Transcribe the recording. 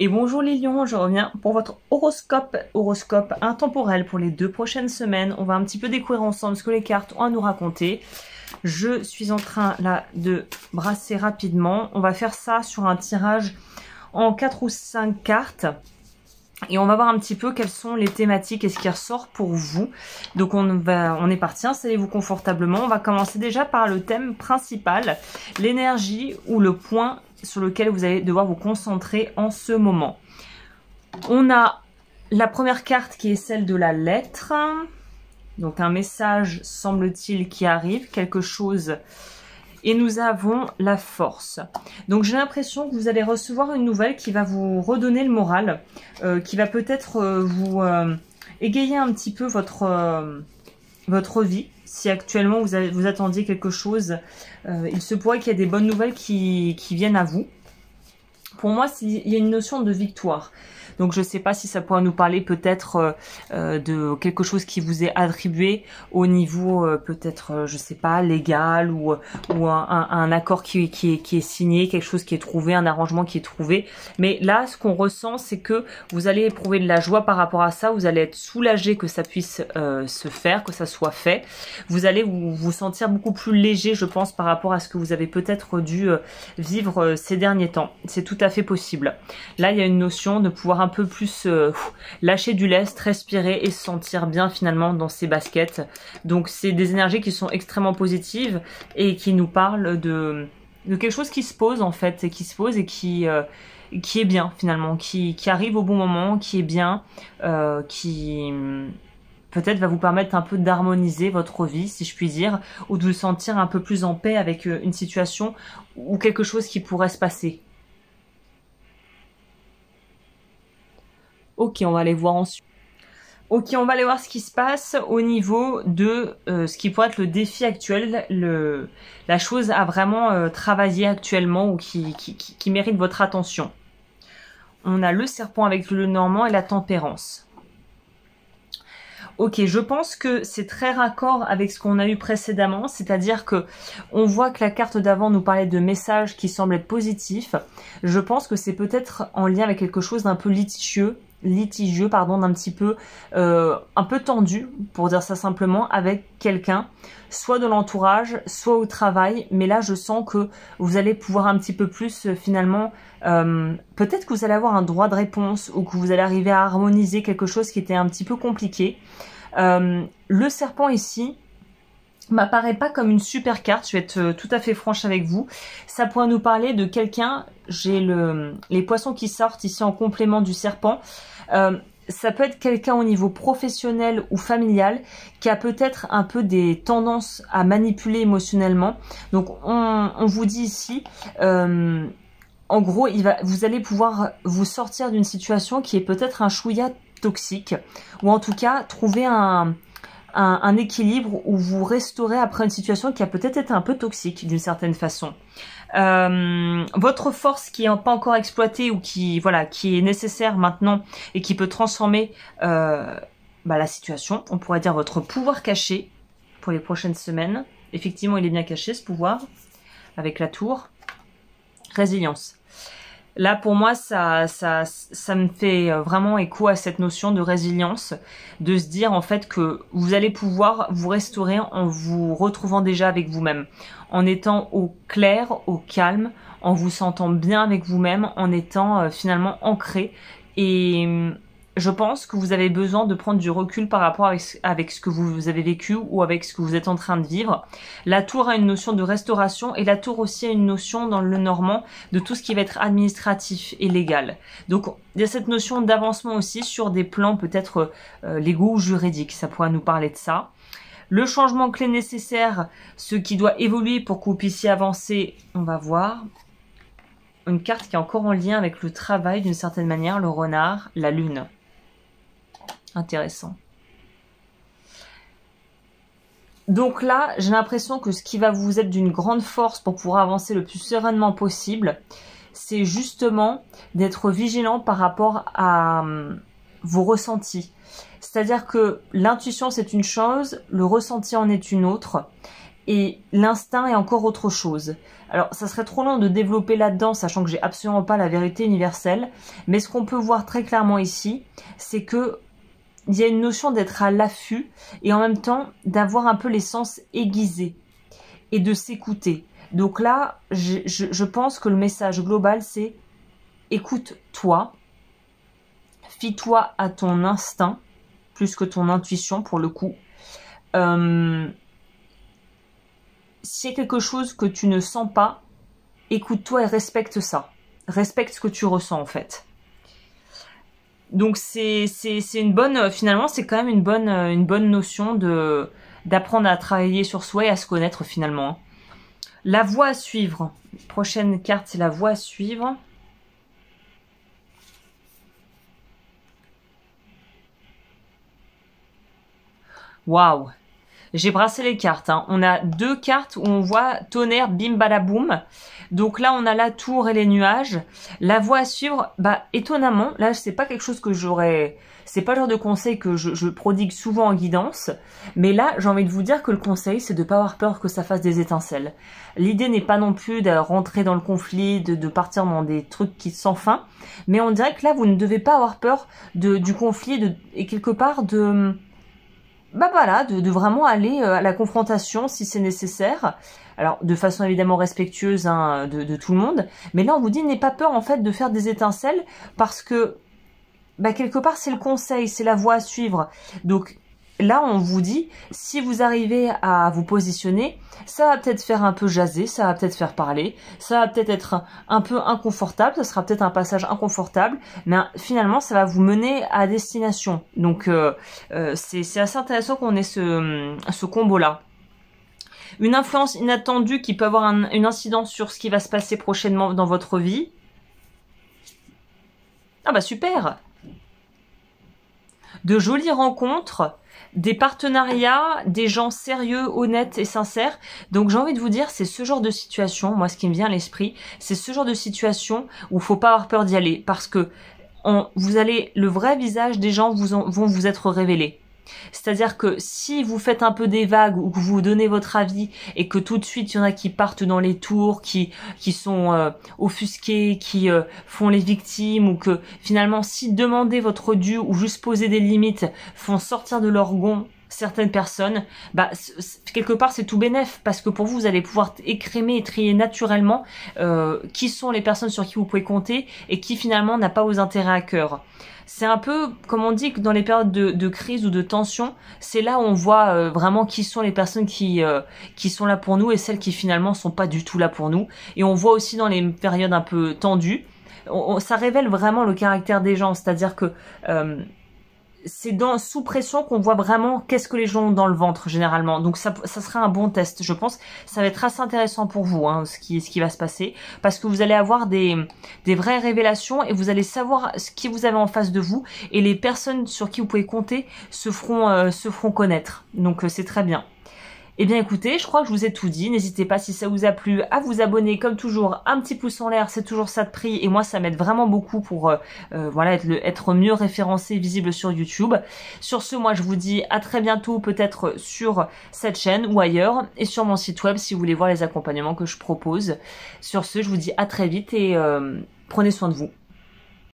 Et bonjour les lions, je reviens pour votre horoscope intemporel pour les 2 prochaines semaines. On va un petit peu découvrir ensemble ce que les cartes ont à nous raconter. Je suis en train là de brasser rapidement. On va faire ça sur un tirage en 4 ou 5 cartes. Et on va voir un petit peu quelles sont les thématiques et ce qui ressort pour vous. Donc on est parti, installez-vous confortablement. On va commencer déjà par le thème principal, l'énergie ou le point sur lequel vous allez devoir vous concentrer en ce moment. On a la première carte qui est celle de la lettre. Donc un message, semble-t-il, qui arrive, quelque chose. Et nous avons la force. Donc j'ai l'impression que vous allez recevoir une nouvelle qui va vous redonner le moral, qui va peut-être vous égayer un petit peu votre vie. Si actuellement vous attendiez quelque chose, il se pourrait qu'il y ait des bonnes nouvelles qui viennent à vous. Pour moi, il y a une notion de victoire. Donc je ne sais pas si ça pourrait nous parler peut-être de quelque chose qui vous est attribué au niveau peut-être, je ne sais pas, légal ou un accord qui est signé, quelque chose qui est trouvé, un arrangement qui est trouvé. Mais là, ce qu'on ressent, c'est que vous allez éprouver de la joie par rapport à ça. Vous allez être soulagé que ça puisse se faire, que ça soit fait. Vous allez vous sentir beaucoup plus léger, je pense, par rapport à ce que vous avez peut-être dû vivre ces derniers temps. C'est tout à fait possible. Là, il y a une notion de pouvoir un peu plus lâcher du lest, respirer et se sentir bien finalement dans ses baskets. Donc c'est des énergies qui sont extrêmement positives et qui nous parlent de quelque chose qui se pose en fait, et qui est bien finalement, qui arrive au bon moment, qui est bien, qui peut-être va vous permettre un peu d'harmoniser votre vie, si je puis dire, ou de vous sentir un peu plus en paix avec une situation ou quelque chose qui pourrait se passer. Ok, on va aller voir ensuite. Ok, on va aller voir ce qui se passe au niveau de ce qui pourrait être le défi actuel, la chose à vraiment travailler actuellement ou qui mérite votre attention. On a le serpent avec le normand et la tempérance. Ok, je pense que c'est très raccord avec ce qu'on a eu précédemment, c'est-à-dire que on voit que la carte d'avant nous parlait de messages qui semblent être positifs. Je pense que c'est peut-être en lien avec quelque chose d'un peu litigieux, d'un petit peu un peu tendu, pour dire ça simplement, avec quelqu'un, soit de l'entourage, soit au travail. Mais là, je sens que vous allez pouvoir un petit peu plus finalement, peut-être que vous allez avoir un droit de réponse ou que vous allez arriver à harmoniser quelque chose qui était un petit peu compliqué. Le serpent ici m'apparaît pas comme une super carte, je vais être tout à fait franche avec vous. Ça pourrait nous parler de quelqu'un, j'ai les poissons qui sortent ici en complément du serpent. Ça peut être quelqu'un au niveau professionnel ou familial qui a peut-être un peu des tendances à manipuler émotionnellement. Donc on vous dit ici, en gros, vous allez pouvoir vous sortir d'une situation qui est peut-être un chouïa toxique, ou en tout cas trouver un équilibre où vous restaurez après une situation qui a peut-être été un peu toxique d'une certaine façon. Votre force qui n'est pas encore exploitée ou qui est nécessaire maintenant et qui peut transformer la situation, on pourrait dire votre pouvoir caché pour les prochaines semaines. Effectivement, il est bien caché ce pouvoir avec la tour. Résilience. Là, pour moi, ça me fait vraiment écho à cette notion de résilience, de se dire en fait que vous allez pouvoir vous restaurer en vous retrouvant déjà avec vous-même, en étant au clair, au calme, en vous sentant bien avec vous-même, en étant finalement ancré. Et je pense que vous avez besoin de prendre du recul par rapport avec ce que vous avez vécu ou avec ce que vous êtes en train de vivre. La tour a une notion de restauration et la tour aussi a une notion dans le normand de tout ce qui va être administratif et légal. Donc il y a cette notion d'avancement aussi sur des plans peut-être légaux ou juridiques, ça pourrait nous parler de ça. Le changement clé nécessaire, ce qui doit évoluer pour que vous puissiez avancer, on va voir. Une carte qui est encore en lien avec le travail d'une certaine manière, le renard, la lune. Intéressant. Donc là, j'ai l'impression que ce qui va vous être d'une grande force pour pouvoir avancer le plus sereinement possible, c'est justement d'être vigilant par rapport à vos ressentis. C'est-à-dire que l'intuition, c'est une chose, le ressenti en est une autre. et l'instinct est encore autre chose. Alors, ça serait trop long de développer là-dedans, sachant que j'ai absolument pas la vérité universelle, mais ce qu'on peut voir très clairement ici, c'est que il y a une notion d'être à l'affût et en même temps d'avoir un peu les sens aiguisés et de s'écouter. Donc là, je pense que le message global, c'est écoute-toi, fie-toi à ton instinct, plus que ton intuition pour le coup. S'il y a quelque chose que tu ne sens pas, écoute-toi et respecte ça. Respecte ce que tu ressens en fait. Donc c'est une bonne, finalement c'est quand même une bonne notion d'apprendre à travailler sur soi et à se connaître finalement. La voie à suivre. Prochaine carte, c'est la voie à suivre. Waouh! J'ai brassé les cartes. Hein. On a 2 cartes où on voit tonnerre, bim, balaboum. Donc là, on a la tour et les nuages. La voie à suivre, bah étonnamment, là, c'est pas quelque chose que j'aurais... C'est pas le genre de conseil que je prodigue souvent en guidance. Mais là, j'ai envie de vous dire que le conseil, c'est de pas avoir peur que ça fasse des étincelles. L'idée n'est pas non plus de rentrer dans le conflit, de partir dans des trucs qui sans fin. Mais on dirait que là, vous ne devez pas avoir peur du conflit et quelque part de... Bah voilà, de vraiment aller à la confrontation si c'est nécessaire. Alors, de façon évidemment respectueuse hein, de tout le monde. Mais là, on vous dit, n'ayez pas peur en fait de faire des étincelles parce que, bah, quelque part, c'est le conseil, c'est la voie à suivre. Donc, là, on vous dit, si vous arrivez à vous positionner, ça va peut-être faire un peu jaser, ça va peut-être faire parler, ça va peut-être être un peu inconfortable, ça sera peut-être un passage inconfortable, mais finalement, ça va vous mener à destination. Donc, c'est assez intéressant qu'on ait ce combo-là. Une influence inattendue qui peut avoir une incidence sur ce qui va se passer prochainement dans votre vie. Ah bah super! De jolies rencontres, des partenariats, des gens sérieux, honnêtes et sincères. Donc j'ai envie de vous dire, c'est ce genre de situation, moi ce qui me vient à l'esprit, c'est ce genre de situation où il faut pas avoir peur d'y aller parce que le vrai visage des gens vont vous être révélés. C'est-à-dire que si vous faites un peu des vagues ou que vous donnez votre avis et que tout de suite il y en a qui partent dans les tours, qui sont offusqués, qui font les victimes ou que finalement si demander votre dû ou juste poser des limites font sortir de leur gond certaines personnes, bah quelque part c'est tout bénef parce que pour vous, vous allez pouvoir écrémer et trier naturellement qui sont les personnes sur qui vous pouvez compter et qui finalement n'a pas vos intérêts à cœur. C'est un peu, comme on dit, que dans les périodes de crise ou de tension, c'est là où on voit vraiment qui sont les personnes qui sont là pour nous et celles qui finalement sont pas du tout là pour nous. Et on voit aussi dans les périodes un peu tendues, ça révèle vraiment le caractère des gens, c'est-à-dire que c'est sous pression qu'on voit vraiment qu'est-ce que les gens ont dans le ventre généralement. Donc ça sera un bon test, je pense. Ça va être assez intéressant pour vous, hein, ce qui va se passer, parce que vous allez avoir des vraies révélations et vous allez savoir ce qui vous avez en face de vous et les personnes sur qui vous pouvez compter se feront connaître. Donc c'est très bien. Eh bien écoutez, je crois que je vous ai tout dit. N'hésitez pas si ça vous a plu à vous abonner comme toujours, un petit pouce en l'air, c'est toujours ça de prix et moi ça m'aide vraiment beaucoup pour voilà être mieux référencé, visible sur YouTube. Sur ce, moi je vous dis à très bientôt peut-être sur cette chaîne ou ailleurs et sur mon site web si vous voulez voir les accompagnements que je propose. Sur ce, je vous dis à très vite et prenez soin de vous.